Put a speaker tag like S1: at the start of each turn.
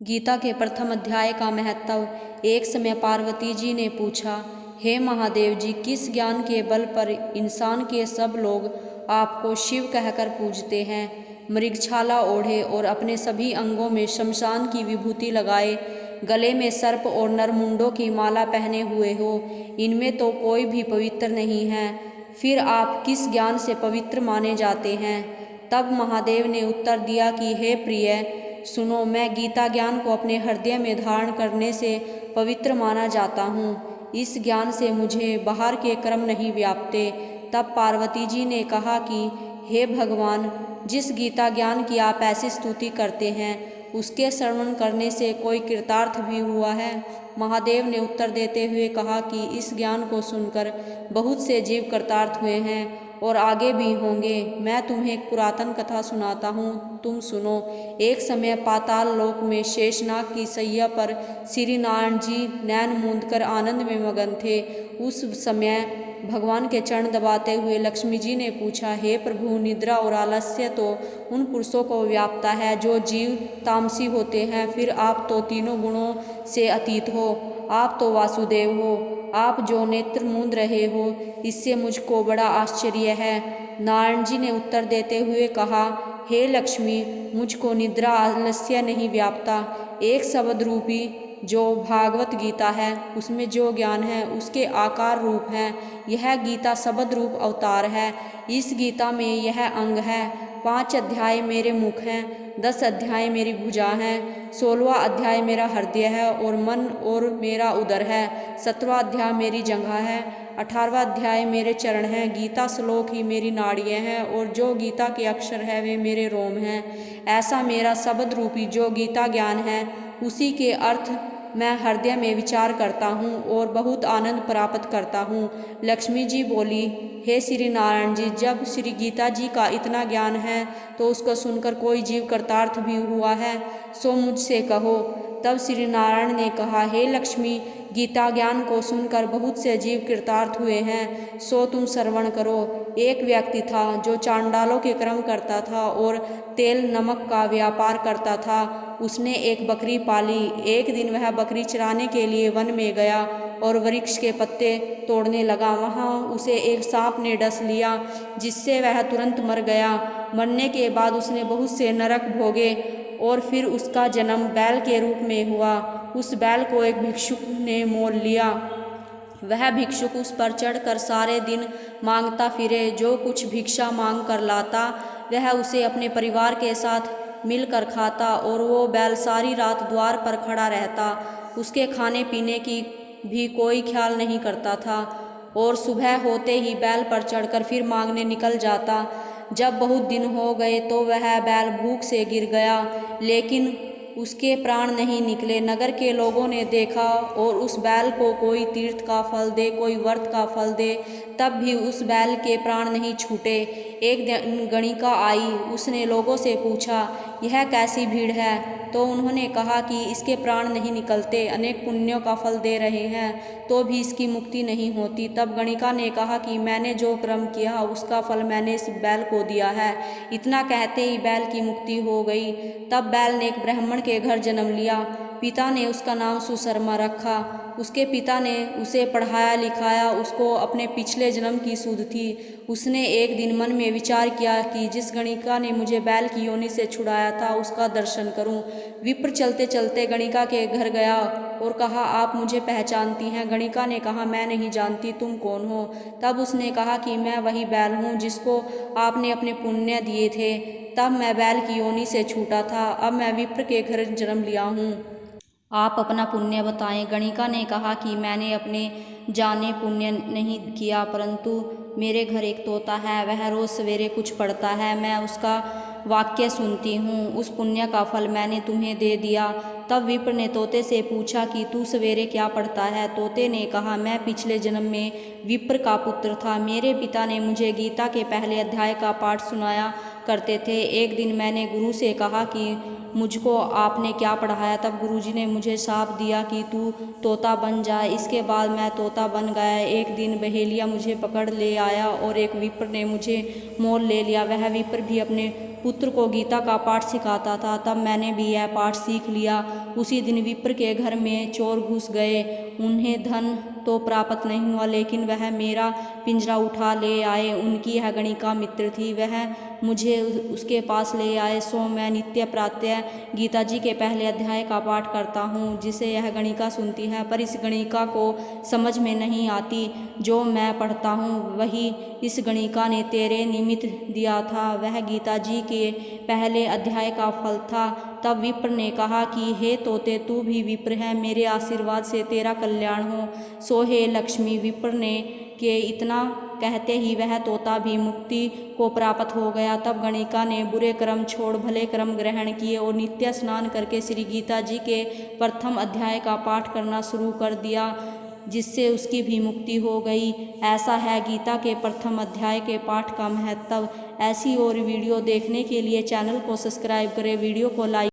S1: गीता के प्रथम अध्याय का महत्व। एक समय पार्वती जी ने पूछा, हे महादेव जी, किस ज्ञान के बल पर इंसान के सब लोग आपको शिव कहकर पूजते हैं? मृगछाला ओढ़े और अपने सभी अंगों में शमशान की विभूति लगाए, गले में सर्प और नरमुंडों की माला पहने हुए हो, इनमें तो कोई भी पवित्र नहीं है। फिर आप किस ज्ञान से पवित्र माने जाते हैं? तब महादेव ने उत्तर दिया कि हे प्रिय, सुनो, मैं गीता ज्ञान को अपने हृदय में धारण करने से पवित्र माना जाता हूँ। इस ज्ञान से मुझे बाहर के कर्म नहीं व्यापते। तब पार्वती जी ने कहा कि हे भगवान, जिस गीता ज्ञान की आप ऐसी स्तुति करते हैं, उसके श्रवण करने से कोई कृतार्थ भी हुआ है? महादेव ने उत्तर देते हुए कहा कि इस ज्ञान को सुनकर बहुत से जीव कृतार्थ हुए हैं और आगे भी होंगे। मैं तुम्हें एक पुरातन कथा सुनाता हूँ, तुम सुनो। एक समय पाताल लोक में शेषनाग की सैया पर श्री नारायण जी नैन मूंद कर आनंद में मगन थे। उस समय भगवान के चरण दबाते हुए लक्ष्मी जी ने पूछा, हे प्रभु, निद्रा और आलस्य तो उन पुरुषों को व्यापता है जो जीव तामसी होते हैं। फिर आप तो तीनों गुणों से अतीत हो, आप तो वासुदेव हो, आप जो नेत्र मूंद रहे हो, इससे मुझको बड़ा आश्चर्य है। नारायण जी ने उत्तर देते हुए कहा, हे लक्ष्मी, मुझको निद्रा आलस्य नहीं व्यापता। एक शब्द रूपी जो भागवत गीता है, उसमें जो ज्ञान है उसके आकार रूप है। यह गीता शब्द रूप अवतार है। इस गीता में यह अंग है। 5 अध्याय मेरे मुख हैं, 10 अध्याय मेरी भुजा हैं, 16वां अध्याय मेरा हृदय है और मन और मेरा उदर है, 17वां अध्याय मेरी जंघा है, 18वां अध्याय मेरे चरण हैं। गीता श्लोक ही मेरी नाड़ियाँ हैं और जो गीता के अक्षर है वे मेरे रोम हैं। ऐसा मेरा शब्द रूपी जो गीता ज्ञान है, उसी के अर्थ मैं हृदय में विचार करता हूँ और बहुत आनंद प्राप्त करता हूँ। लक्ष्मी जी बोली, हे श्री नारायण जी, जब श्री गीता जी का इतना ज्ञान है तो उसको सुनकर कोई जीव कृतार्थ भी हुआ है, सो मुझसे कहो। तब श्री नारायण ने कहा, हे लक्ष्मी, गीता ज्ञान को सुनकर बहुत से जीव कृतार्थ हुए हैं, सो तुम श्रवण करो। एक व्यक्ति था जो चांडालों के कर्म करता था और तेल नमक का व्यापार करता था। उसने एक बकरी पाली। एक दिन वह बकरी चराने के लिए वन में गया और वृक्ष के पत्ते तोड़ने लगा। वहाँ उसे एक सांप ने डस लिया, जिससे वह तुरंत मर गया। मरने के बाद उसने बहुत से नरक भोगे और फिर उसका जन्म बैल के रूप में हुआ। उस बैल को एक भिक्षुक ने मोल लिया। वह भिक्षुक उस पर चढ़कर सारे दिन मांगता फिरे। जो कुछ भिक्षा मांग कर लाता, वह उसे अपने परिवार के साथ मिलकर खाता और वो बैल सारी रात द्वार पर खड़ा रहता। उसके खाने पीने की भी कोई ख्याल नहीं करता था और सुबह होते ही बैल पर चढ़कर फिर मांगने निकल जाता। जब बहुत दिन हो गए तो वह बैल भूख से गिर गया, लेकिन उसके प्राण नहीं निकले। नगर के लोगों ने देखा और उस बैल को कोई तीर्थ का फल दे, कोई व्रत का फल दे, तब भी उस बैल के प्राण नहीं छूटे। एक दिन गणिका आई। उसने लोगों से पूछा, यह कैसी भीड़ है? तो उन्होंने कहा कि इसके प्राण नहीं निकलते, अनेक पुण्यों का फल दे रहे हैं तो भी इसकी मुक्ति नहीं होती। तब गणिका ने कहा कि मैंने जो कर्म किया उसका फल मैंने इस बैल को दिया है। इतना कहते ही बैल की मुक्ति हो गई। तब बैल ने एक ब्राह्मण के घर जन्म लिया। पिता ने उसका नाम सुशर्मा रखा। उसके पिता ने उसे पढ़ाया लिखाया। उसको अपने पिछले जन्म की सुध थी। उसने एक दिन मन में विचार किया कि जिस गणिका ने मुझे बैल की योनि से छुड़ाया था उसका दर्शन करूं। विप्र चलते चलते गणिका के घर गया और कहा, आप मुझे पहचानती हैं? गणिका ने कहा, मैं नहीं जानती, तुम कौन हो? तब उसने कहा कि मैं वही बैल हूँ जिसको आपने अपने पुण्य दिए थे। तब मैं बैल की योनि से छूटा था, अब मैं विप्र के घर जन्म लिया हूँ। आप अपना पुण्य बताएं। गणिका ने कहा कि मैंने अपने जाने पुण्य नहीं किया, परंतु मेरे घर एक तोता है, वह रोज़ सवेरे कुछ पढ़ता है, मैं उसका वाक्य सुनती हूँ, उस पुण्य का फल मैंने तुम्हें दे दिया। तब विप्र ने तोते से पूछा कि तू सवेरे क्या पढ़ता है? तोते ने कहा, मैं पिछले जन्म में विप्र का पुत्र था। मेरे पिता ने मुझे गीता के पहले अध्याय का पाठ सुनाया करते थे। एक दिन मैंने गुरु से कहा कि मुझको आपने क्या पढ़ाया? तब गुरुजी ने मुझे शाप दिया कि तू तोता बन जा। इसके बाद मैं तोता बन गया। एक दिन बहेलिया मुझे पकड़ ले आया और एक विप्र ने मुझे मोल ले लिया। वह विप्र भी अपने पुत्र को गीता का पाठ सिखाता था। तब मैंने भी यह पाठ सीख लिया। उसी दिन विप्र के घर में चोर घुस गए। उन्हें धन तो प्राप्त नहीं हुआ, लेकिन वह मेरा पिंजरा उठा ले आए। उनकी यह गणिका मित्र थी। वह मुझे उसके पास ले आए। सो मैं नित्य प्रातः गीता जी के पहले अध्याय का पाठ करता हूँ, जिसे यह गणिका सुनती है। पर इस गणिका को समझ में नहीं आती। जो मैं पढ़ता हूँ वही इस गणिका ने तेरे निमित्त दिया था। वह गीता जी के पहले अध्याय का फल था। तब विप्र ने कहा कि हे तोते, तू भी विप्र है, मेरे आशीर्वाद से तेरा कल्याण हो। सो हे लक्ष्मी। विप्र ने के इतना कहते ही वह तोता भी मुक्ति को प्राप्त हो गया। तब गणिका ने बुरे कर्म छोड़ भले कर्म ग्रहण किए और नित्य स्नान करके श्री गीता जी के प्रथम अध्याय का पाठ करना शुरू कर दिया, जिससे उसकी भी मुक्ति हो गई। ऐसा है गीता के प्रथम अध्याय के पाठ का महत्व। ऐसी और वीडियो देखने के लिए चैनल को सब्सक्राइब करें, वीडियो को लाइक